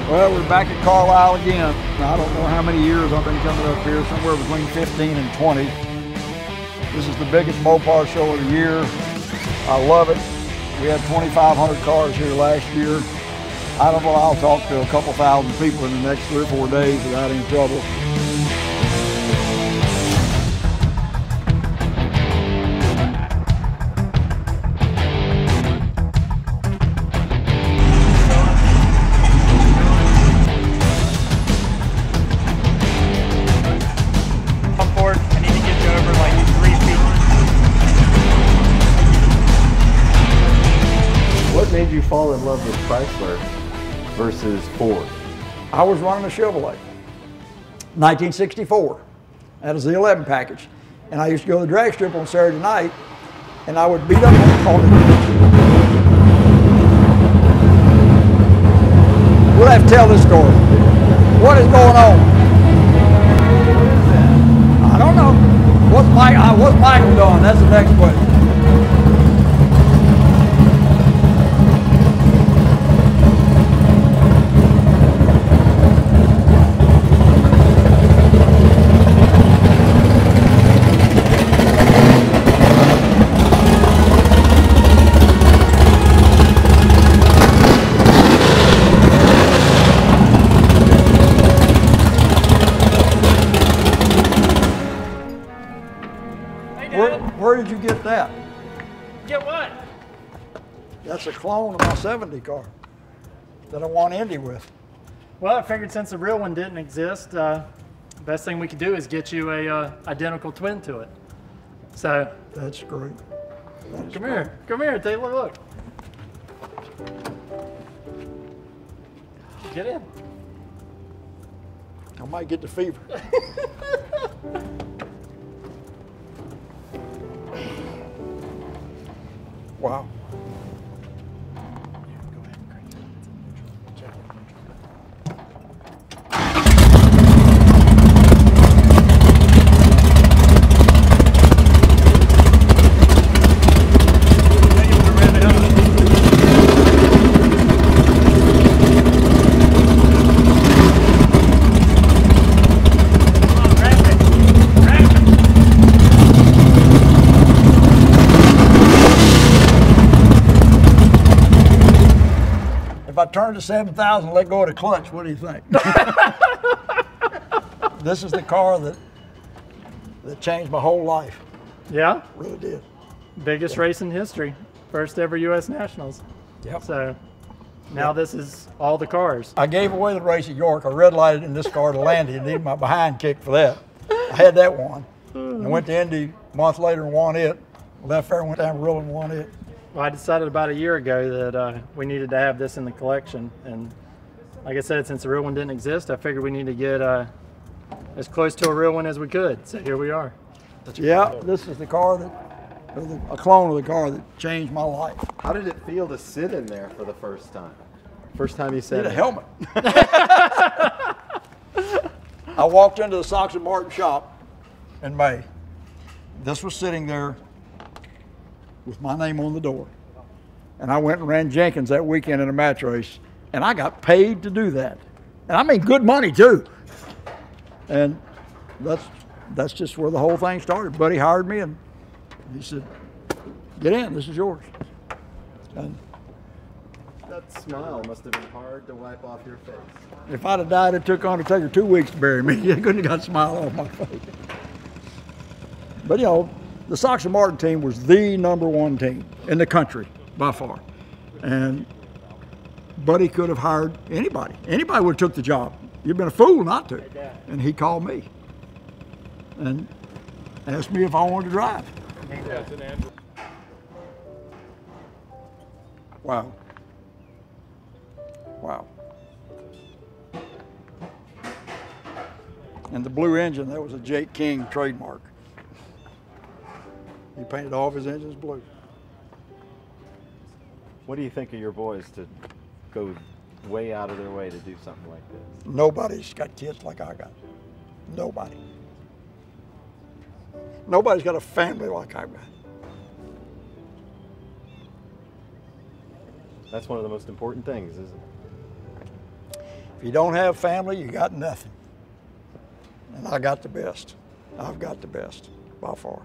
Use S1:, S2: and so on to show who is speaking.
S1: Well, we're back at Carlisle again. Now, I don't know how many years I've been coming up here, somewhere between 15 and 20. This is the biggest Mopar show of the year. I love it. We had 2,500 cars here last year. I don't know, I'll talk to a couple thousand people in the next 3 or 4 days without any trouble.
S2: What made you fall in love with Chrysler versus Ford?
S1: I was running a Chevrolet, 1964. That was the 11 package. And I used to go to the drag strip on Saturday night, and I would beat up on it. We'll have to tell this story. What is going on? I don't know. What's Michael doing? That's the next question. Where did you get that?
S3: Get what?
S1: That's a clone of my 70 car that I won Indy with.
S3: Well, I figured since the real one didn't exist, best thing we could do is get you a identical twin to it. So
S1: That's great.
S3: come here, Taylor, look. Get in.
S1: I might get the fever. Wow. If I turn to 7,000 and let go of the clutch, what do you think? This is the car that changed my whole life.
S3: Yeah?
S1: It really did.
S3: Biggest race in history. First ever U.S. Nationals.
S1: Yep.
S3: So now this is all the cars.
S1: I gave away the race at York. I red lighted in this car to Landy and needed my behind kicked for that. I had that one. And went to Indy a month later and won it. Left there and went down to Amarillo and won it.
S3: Well, I decided about a year ago that we needed to have this in the collection. And like I said, since the real one didn't exist, I figured we need to get as close to a real one as we could. So here we are.
S1: Yeah, this is the car a clone of the car that changed my life.
S2: How did it feel to sit in there for the first time? First time you said
S1: Need a helmet. I walked into the Sox and Martin shop in May. This was sitting there with my name on the door. And I went and ran Jenkins that weekend in a match race, and I got paid to do that. And I mean good money too. And that's just where the whole thing started. Buddy hired me and he said, get in, this is yours. And
S2: that smile must have been hard to wipe off your face.
S1: if I'd have died, it took Undertaker 2 weeks to bury me. I couldn't have got a smile off my face. But you know, the Sox and Martin team was the #1 team in the country by far. And Buddy could have hired anybody. Anybody would have took the job. You've been a fool not to. And he called me and asked me if I wanted to drive. Wow. Wow. And the blue engine, that was a Jake King trademark. He painted all of his engines blue.
S2: What do you think of your boys to go way out of their way to do something like this?
S1: Nobody's got kids like I got. Nobody. Nobody's got a family like I've got.
S2: That's one of the most important things, isn't it?
S1: If you don't have family, you got nothing. And I got the best. I've got the best by far.